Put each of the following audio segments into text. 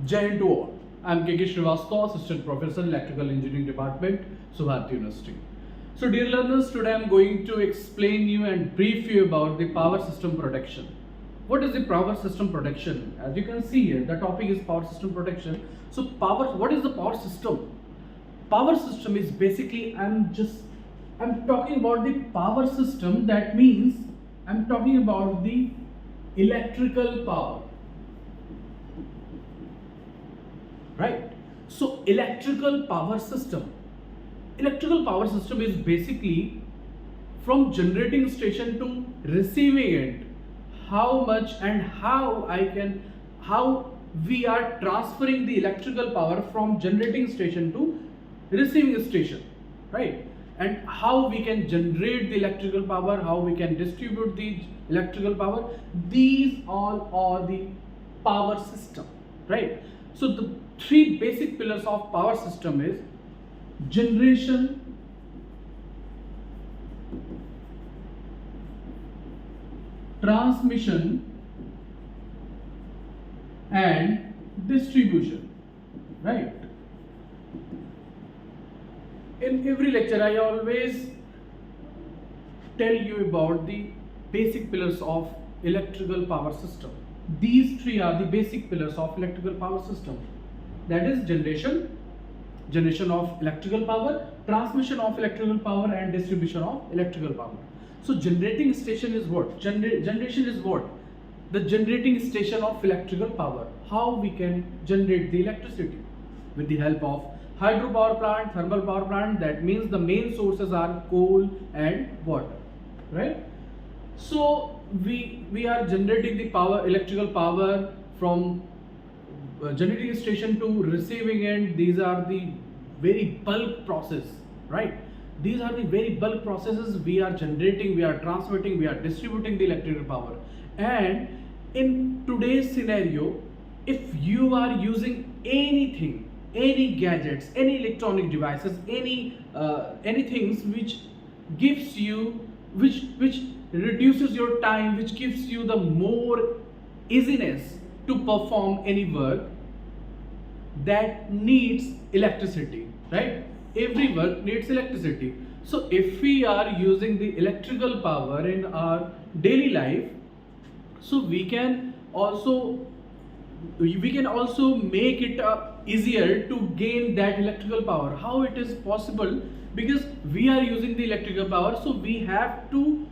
Jai Hind to all. I am Srivastava, Assistant Professor, Electrical Engineering Department, Subharti University. So dear learners, today I am going to explain you and brief you about the power system protection. What is the power system protection? As you can see here, the topic is power system protection. So what is the power system? Power system is basically, I'm talking about the power system. That means I'm talking about the electrical power. Right? So electrical power system is basically from generating station to receiving it, how much and how we are transferring the electrical power from generating station to receiving station, right? And how we can generate the electrical power, how we can distribute the electrical power. These all are the power system, right? So the three basic pillars of power system is generation, transmission and distribution, right? In every lecture I always tell you about the basic pillars of electrical power system. These three are the basic pillars of electrical power system. That is generation of electrical power, transmission of electrical power and distribution of electrical power. So generating station is what? Generation is what? The generating station of electrical power. How we can generate the electricity? With the help of hydropower plant, thermal power plant. That means the main sources are coal and water, right? So we are generating the electrical power from generating station to receiving end. These are the very bulk process, right? These are the very bulk processes. We are generating, we are transmitting, we are distributing the electrical power. And in today's scenario, if you are using anything, any gadgets, any electronic devices, any things which gives you, which reduces your time, which gives you the more easiness to perform any work, that needs electricity, right? Every work needs electricity. So if we are using the electrical power in our daily life, so we can also make it easier to gain that electrical power. How it is possible? Because we are using the electrical power, so we have to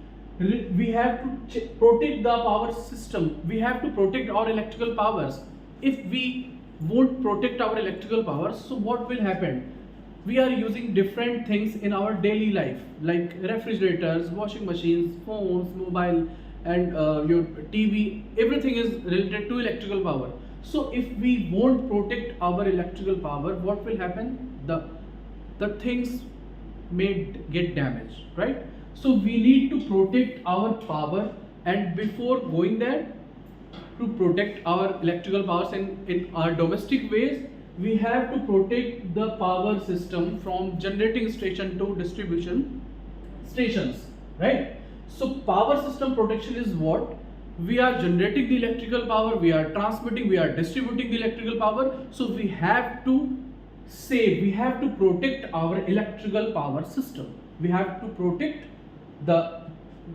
protect the power system. We have to protect our electrical powers. If we won't protect our electrical powers, so what will happen? We are using different things in our daily life, like refrigerators, washing machines, phones, mobile, and your TV. Everything is related to electrical power. So if we won't protect our electrical power, what will happen? The things may get damaged, right? So we need to protect our power, and before going there, to protect our electrical powers in our domestic ways, we have to protect the power system from generating station to distribution stations, right? So power system protection is what? We are generating the electrical power, we are transmitting, we are distributing the electrical power. So we have to protect our electrical power system. We have to protect the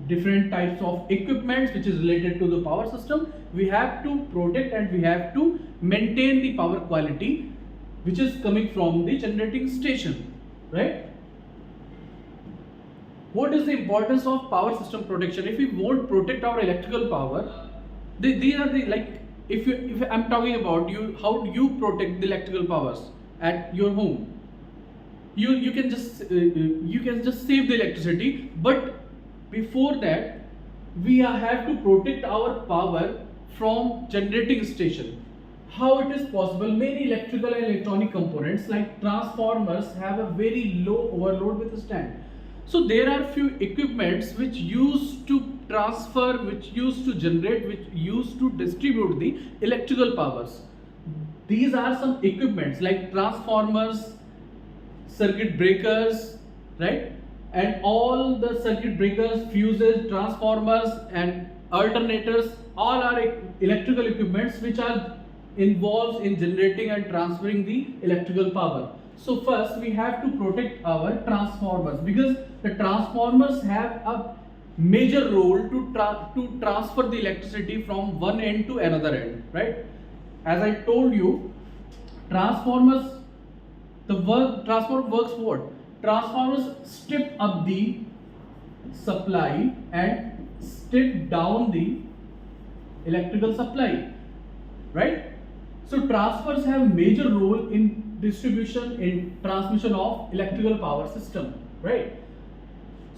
different types of equipments which is related to the power system. We have to protect and we have to maintain the power quality which is coming from the generating station, right? What is the importance of power system protection? If we won't protect our electrical power, these are the, like, if I'm talking about you, how do you protect the electrical powers at your home? You can just save the electricity, but before that we have to protect our power from generating station. How it is possible? Many electrical and electronic components like transformers have a very low overload withstand. So there are few equipments which used to transfer, which used to generate, which used to distribute the electrical powers. These are some equipments like transformers, circuit breakers, right? And all the circuit breakers, fuses, transformers and alternators, all are electrical equipments which are involves in generating and transferring the electrical power. So first we have to protect our transformers, because the transformers have a major role to transfer the electricity from one end to another end, right? As I told you, transformers, transformer works what? Transformers strip up the supply and strip down the electrical supply, right? So transformers have major role in distribution, in transmission of electrical power system, right?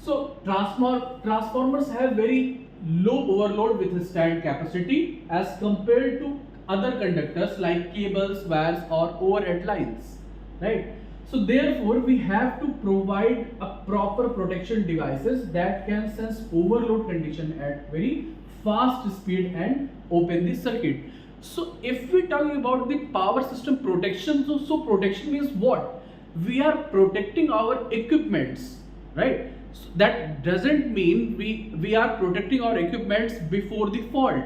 So transformers have very low overload withstand capacity as compared to other conductors like cables, wires or overhead lines, right? So therefore we have to provide a proper protection devices that can sense overload condition at very fast speed and open the circuit. So if we talk about the power system protection, so protection means what? We are protecting our equipments, right? So that doesn't mean we are protecting our equipments before the fault.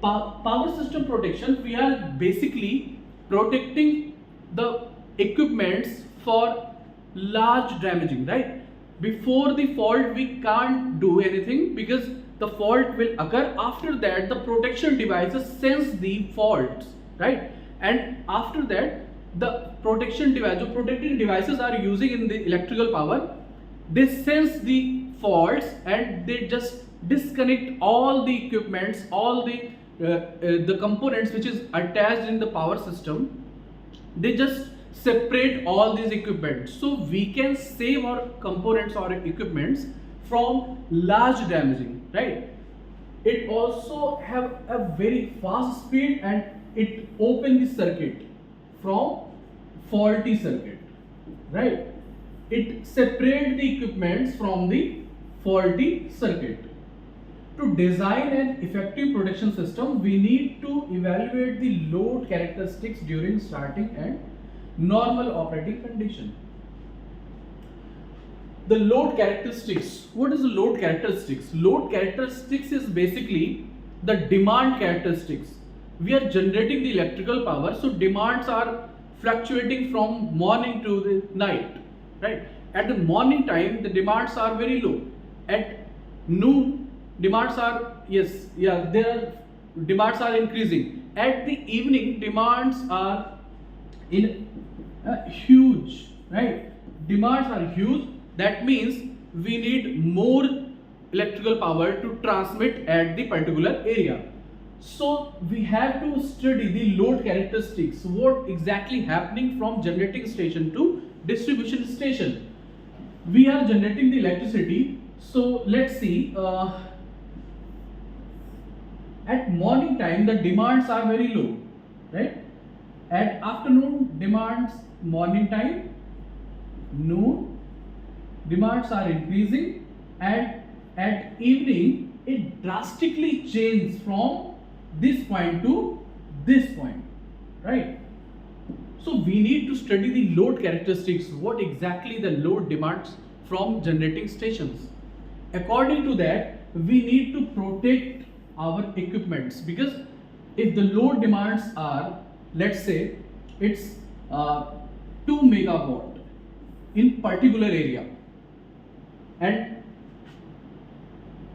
Power system protection, we are basically protecting the equipments for large damaging, right? Before the fault we can't do anything, because the fault will occur. After that the protection devices sense the faults, right? And after that the protecting devices are using in the electrical power, they sense the faults and they just disconnect all the equipments, all the components which is attached in the power system. They just separate all these equipments, so we can save our components or equipments from large damaging, right? It also have a very fast speed and it open the circuit from faulty circuit, right? It separate the equipments from the faulty circuit. To design an effective protection system, we need to evaluate the load characteristics during starting and normal operating condition. The load characteristics. What is the load characteristics? Load characteristics is basically the demand characteristics. We are generating the electrical power, so demands are fluctuating from morning to the night, right? At the morning time the demands are very low. At noon demands are demands are increasing. At the evening demands are in huge, right? Demands are huge. That means we need more electrical power to transmit at the particular area. So we have to study the load characteristics, what exactly happening from generating station to distribution station. We are generating the electricity, so let's see, at morning time the demands are very low, right? At afternoon demands, morning time, noon demands are increasing, and at evening it drastically changes from this point to this point, right? So we need to study the load characteristics, what exactly the load demands from generating stations. According to that, we need to protect our equipments, because if the load demands are, let's say it's 2 megawatt in particular area and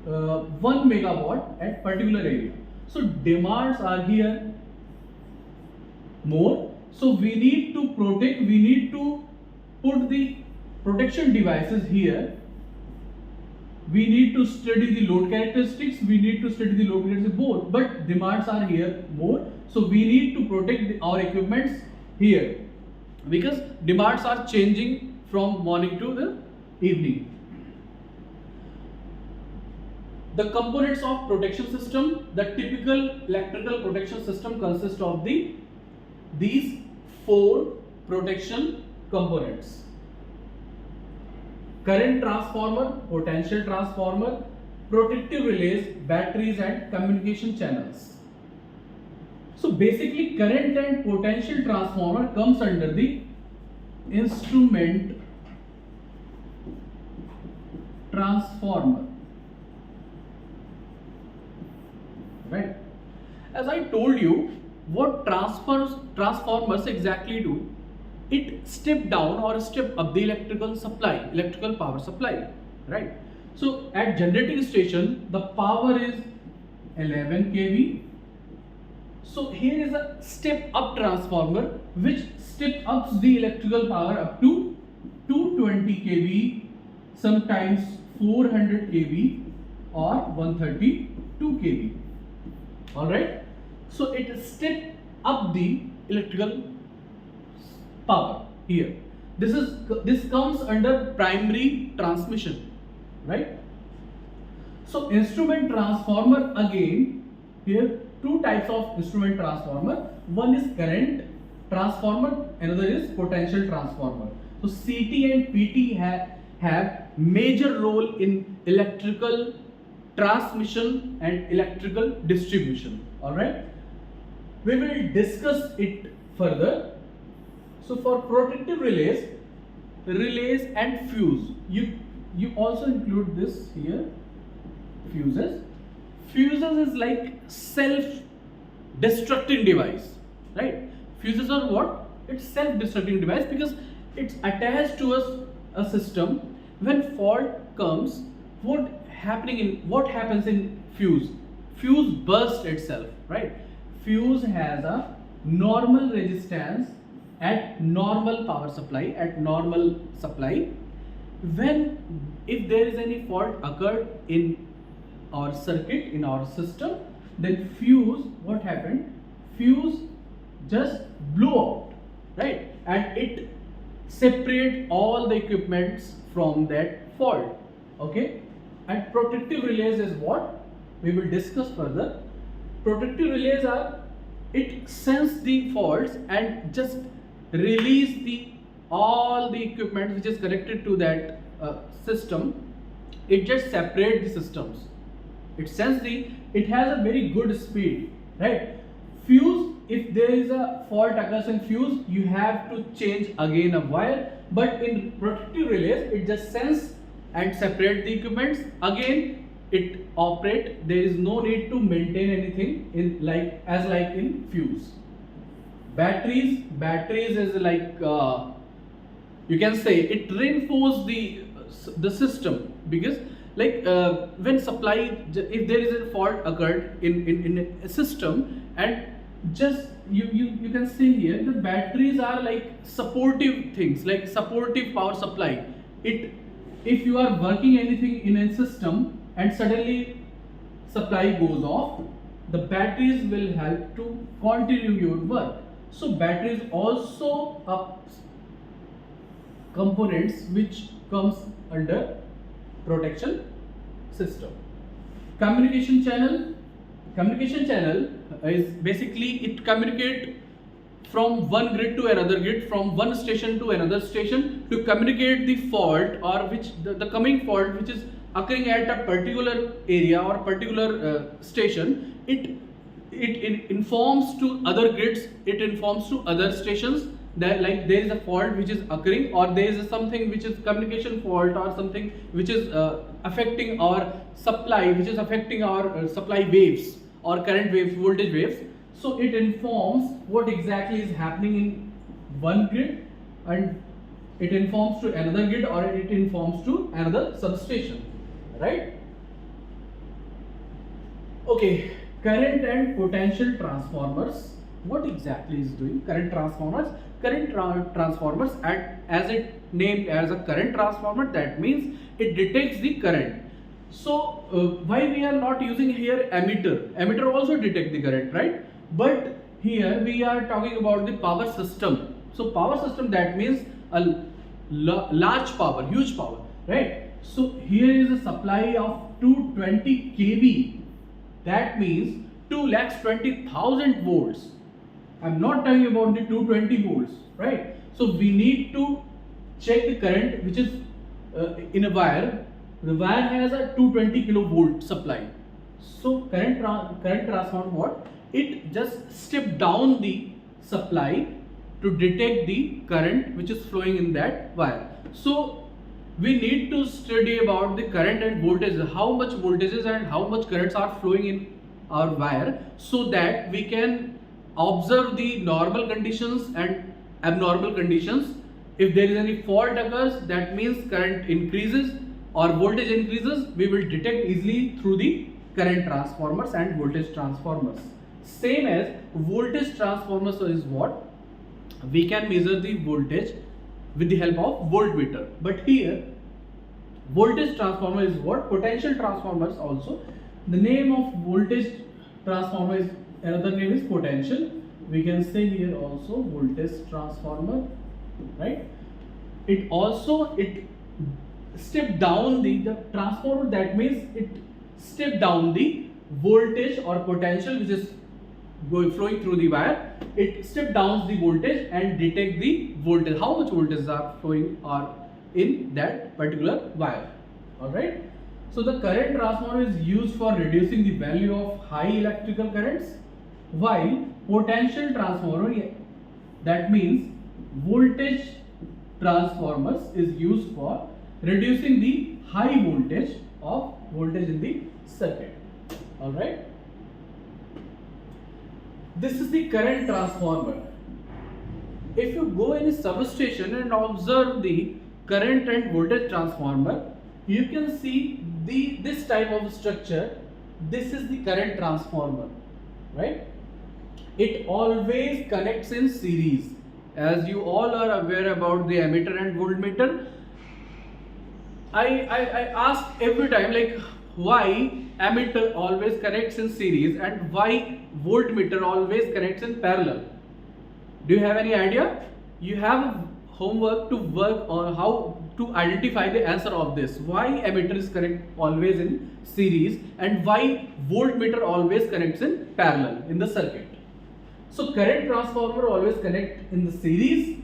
1 megawatt at particular area, so demands are here more, so we need to protect, we need to put the protection devices here. We need to study the load characteristics, we need to study the load characteristics both, but demands are here more, so we need to protect our equipments here, because demands are changing from morning to the evening. The components of protection system, the typical electrical protection system consists of these 4 protection components: current transformer, potential transformer, protective relays, batteries and communication channels. So basically current and potential transformer comes under the instrument transformer, right? As I told you, what transformers exactly do, it step down or step up the electrical power supply, right? So at generating station, the power is 11 kV. So here is a step up transformer which step ups the electrical power up to 220 kV, sometimes 400 kV or 132 kV. Alright, so it step up the electrical power here. This comes under primary transmission, right? So instrument transformer, again here two types of instrument transformer. One is current transformer, another is potential transformer. So CT and PT have major role in electrical transmission and electrical distribution. Alright, we will discuss it further. So for protective relays and fuse, you also include this here, fuses. Fuses is like self-destructing device, right? Fuses are what? It's self-destructing device because it's attached to a system. When fault comes, what happens in fuse? Fuse bursts itself, right? Fuse has a normal resistance at normal power supply, at normal supply. If there is any fault occurred in our circuit, in our system, then fuse, what happened? Fuse just blew out, right? And it separate all the equipments from that fault. Okay, and protective relays is what we will discuss further. Protective relays are, it sense the faults and just release all the equipment which is connected to that system. It just separate the systems. It has a very good speed, right? Fuse, if there is a fault occurs in fuse, you have to change again a wire. But in protective relays, it just sense and separate the equipments. Again, it operate. There is no need to maintain anything like in fuse. Batteries is like you can say it reinforce the system, because like when supply, if there is a fault occurred in a system, and just you can see here the batteries are like supportive things, like supportive power supply. If you are working anything in a system and suddenly supply goes off, the batteries will help to continue your work. So batteries also are components which comes under protection system. Communication channel is basically it communicate from one grid to another grid, from one station to another station, to communicate the fault or which the coming fault which is occurring at a particular area or particular station. It informs to other grids, it informs to other stations that like there is a fault which is occurring, or there is something which is communication fault, or something which is affecting our supply, which is affecting our supply waves or current waves, voltage waves. So it informs what exactly is happening in one grid, and it informs to another grid, or it informs to another substation, right? Okay, current and potential transformers. What exactly is doing current transformers? Transformers, as it named as a current transformer, that means it detects the current. So why we are not using here emitter? Emitter also detect the current, right? But here we are talking about the power system. So power system, that means a large power, huge power, right? So here is a supply of 220 kV. That means 2,20,000 volts. I'm not talking about the 220 volts, right? So we need to check the current which is in a wire. The wire has a 220 kilovolt supply. So current transformer, what? It just step down the supply to detect the current which is flowing in that wire. So we need to study about the current and voltage, how much voltages and how much currents are flowing our wire, so that we can observe the normal conditions and abnormal conditions. If there is any fault occurs, that means current increases or voltage increases, we will detect easily through the current transformers and voltage transformers. Same as voltage transformers is what? We can measure the voltage with the help of voltmeter. But here voltage transformer is what? Potential transformers also. The name of voltage transformer is, another name is potential. We can say here also voltage transformer, right? It step down the transformer, that means it step down the voltage or potential which is flowing through the wire. It step down the voltage and detect the voltage, how much voltage are flowing or in that particular wire. Alright. So the current transformer is used for reducing the value of high electrical currents, while potential transformer, that means voltage transformers, is used for reducing the high voltage in the circuit. Alright. This is the current transformer. If you go in a substation and observe the current and voltage transformer, you can see this type of structure. This is the current transformer, right? It always connects in series. As you all are aware about the ammeter and voltmeter, I ask every time, like, why ammeter always connects in series and why voltmeter always connects in parallel? Do you have any idea? You have homework to work on how to identify the answer of this. Why ammeter is connect always in series and why voltmeter always connects in parallel in the circuit. So current transformer always connect in the series.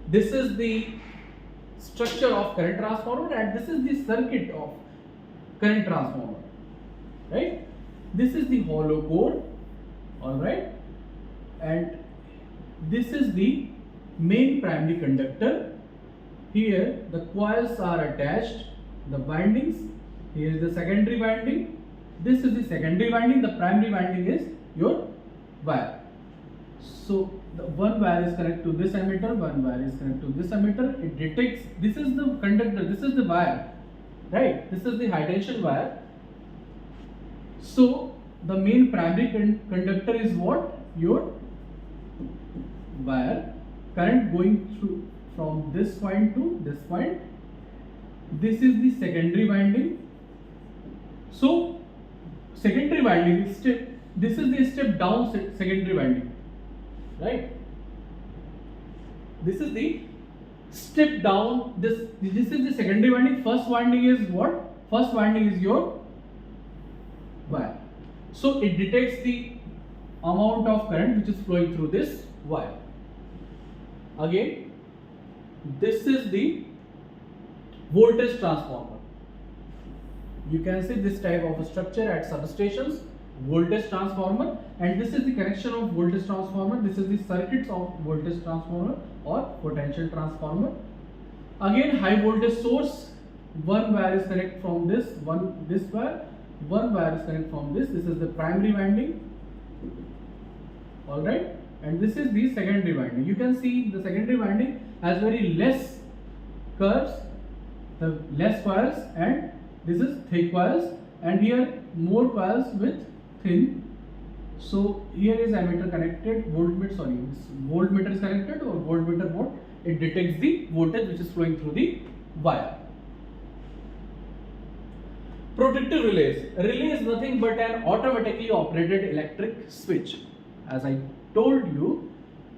This is the structure of current transformer and this is the circuit of current transformer, right? This is the hollow core, alright, and this is the main primary conductor. Here the coils are attached, the windings. Here is the secondary winding. This is the secondary winding. The primary winding is your wire. So the one wire is connected to this ammeter, one wire is connected to this ammeter. It detects, this is the conductor, this is the wire, right? This is the high tension wire. So the main primary conductor is what? Your wire. Current going through from this point to this point. This is the secondary winding. So secondary winding is this is the step down secondary winding, right? This is the step down. This is the secondary winding. First winding is what? First winding is your wire. So it detects the amount of current which is flowing through this wire. Again, this is the voltage transformer. You can see this type of a structure at substations, voltage transformer, and this is the connection of voltage transformer. This is the circuits of voltage transformer or potential transformer. Again, high voltage source. One wire is connected from this wire. One wire is connected from this. This is the primary winding. All right. And this is the secondary winding. You can see the secondary winding has very less curves, the less coils, and this is thick coils, and here more coils with thin. So here is ammeter connected, voltmeter is connected, or voltmeter what? It detects the voltage which is flowing through the wire. Protective relays. A relay is nothing but an automatically operated electric switch. As I told you,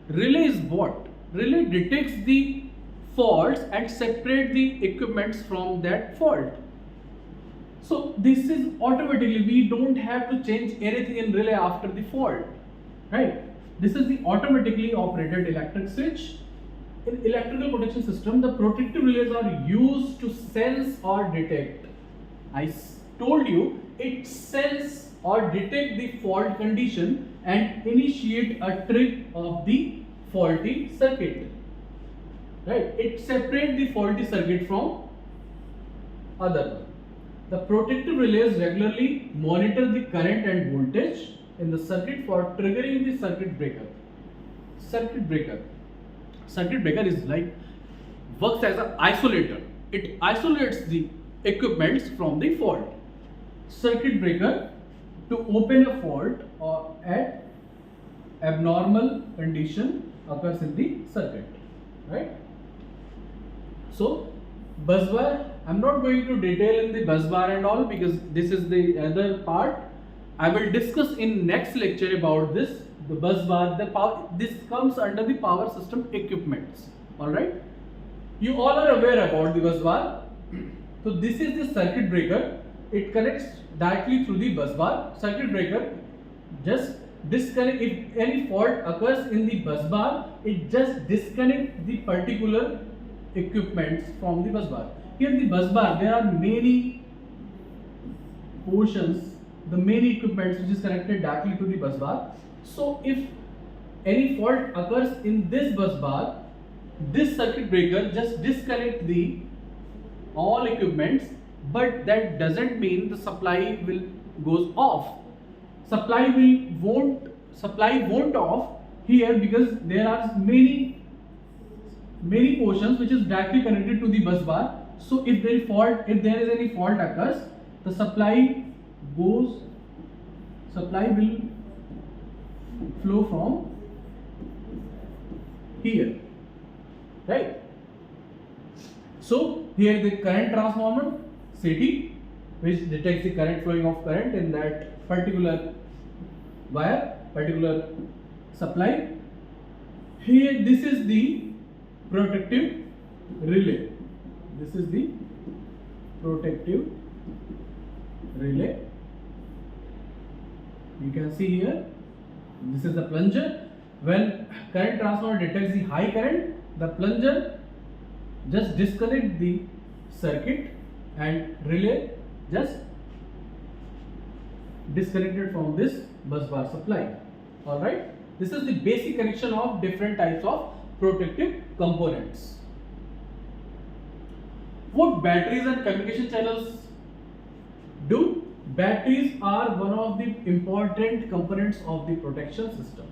relay is what? Relay detects the faults and separate the equipments from that fault. So this is automatically, we don't have to change anything in relay after the fault, right? This is the automatically operated electric switch. In electrical protection system, the protective relays are used to sense or detect. I told you, it sense or detect the fault condition and initiate a trip of the faulty circuit, right? It separates the faulty circuit from other one. The protective relays regularly monitor the current and voltage in the circuit for triggering the circuit breaker. Circuit breaker is like works as an isolator. It isolates the equipments from the fault. Circuit breaker to open a fault or at abnormal condition occurs in the circuit, right? So busbar, I'm not going to detail in the busbar and all because this is the other part. I will discuss in next lecture about this. The busbar, the power, this comes under the power system equipments. All right. You all are aware about the busbar. So this is the circuit breaker. It connects directly through the busbar. Circuit breaker just disconnect. If any fault occurs in the busbar, it just disconnects the particular equipments from the busbar. Here the busbar, there are many portions, the many equipments which is connected directly to the busbar. So if any fault occurs in this busbar, this circuit breaker just disconnect the all equipments, but that doesn't mean the supply will goes off. Supply won't off here because there are many portions which is directly connected to the busbar. So if there is any fault occurs, the supply will flow from here, right? So here the current transformer CT, which detects the current flowing of current in that particular wire, particular supply. Here this is the protective relay. This is the protective relay. You can see here, this is the plunger. When current transformer detects the high current, the plunger just disconnect the circuit and relay just disconnected from this busbar supply. Alright, this is the basic connection of different types of protective components. What batteries and communication channels do? Batteries are one of the important components of the protection system.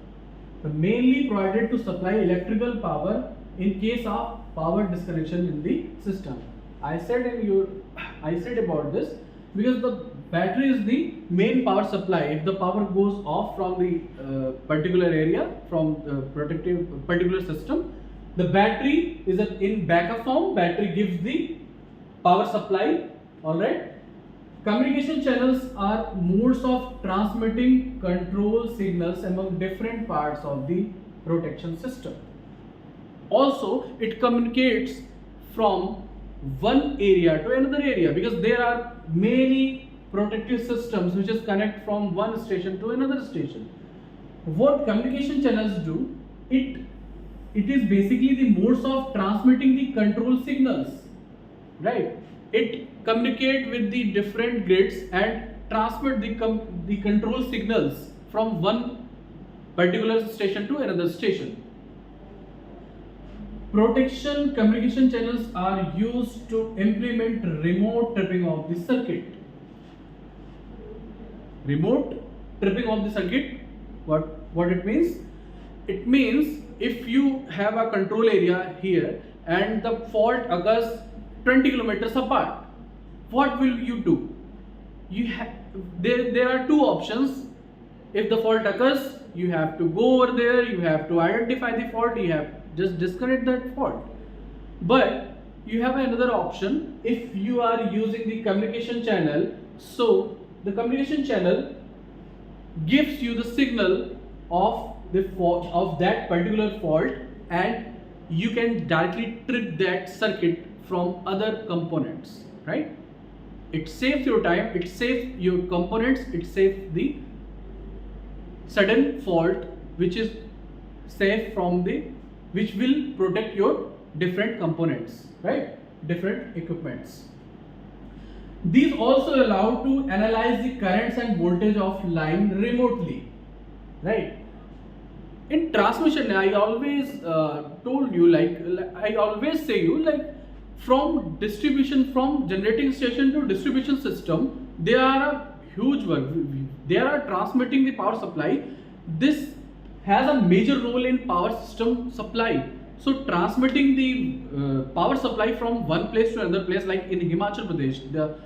They're mainly provided to supply electrical power in case of power disconnection in the system. I said about this because the battery is the main power supply. If the power goes off from the particular area, from the particular system, the battery is in backup form. Battery gives the power supply. All right. Communication channels are modes of transmitting control signals among different parts of the protection system. Also, it communicates from one area to another area because there are many protective systems which is connect from one station to another station. What communication channels do? It is basically the modes of transmitting the control signals, right? It communicate with the different grids and transmit the control signals from one particular station to another station. Protection communication channels are used to implement remote tripping of the circuit. Remote tripping of the circuit, what it means? It means if you have a control area here and the fault occurs 20 kilometers apart, what will you do? There are two options. If the fault occurs, you have to go over there, you have to identify the fault, you have just disconnect that fault. But you have another option if you are using the communication channel. So the communication channel gives you the signal of the fault of that particular fault, and you can directly trip that circuit from other components, right? It saves your time, it saves your components, it saves the sudden fault which is safe from which will protect your different components, right? Different equipments. These also allow to analyze the currents and voltage of line remotely, right? In transmission, I always told you, I always say you, from generating station to distribution system, they are a huge one. They are transmitting the power supply. This has a major role in power system supply. So transmitting the power supply from one place to another place, like in Himachal Pradesh, the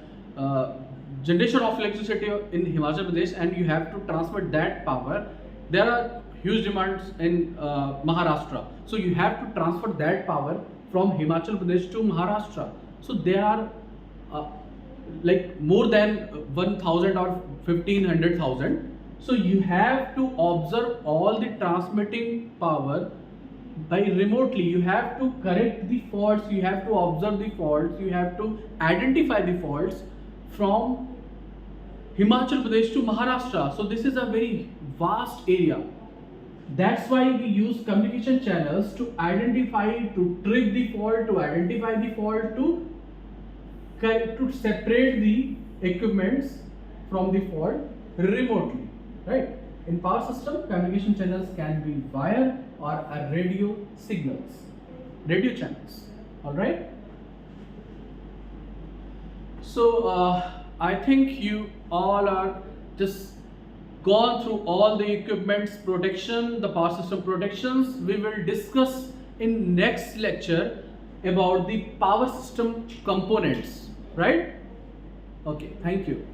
generation of electricity in Himachal Pradesh, and you have to transmit that power. There are huge demands in Maharashtra, so you have to transfer that power from Himachal Pradesh to Maharashtra. So there are like more than 1,000 or 1,500,000. So you have to observe all the transmitting power by remotely. You have to correct the faults, you have to observe the faults, you have to identify the faults from Himachal Pradesh to Maharashtra. So this is a very vast area. That's why we use communication channels to identify, to trip the fault, to identify the fault, to separate the equipments from the fault remotely, right? In power system, communication channels can be wire or a radio channels. All right. So I think you all are just gone through all the equipments protection, the power system protections. We will discuss in next lecture about the power system components, right? Okay, thank you.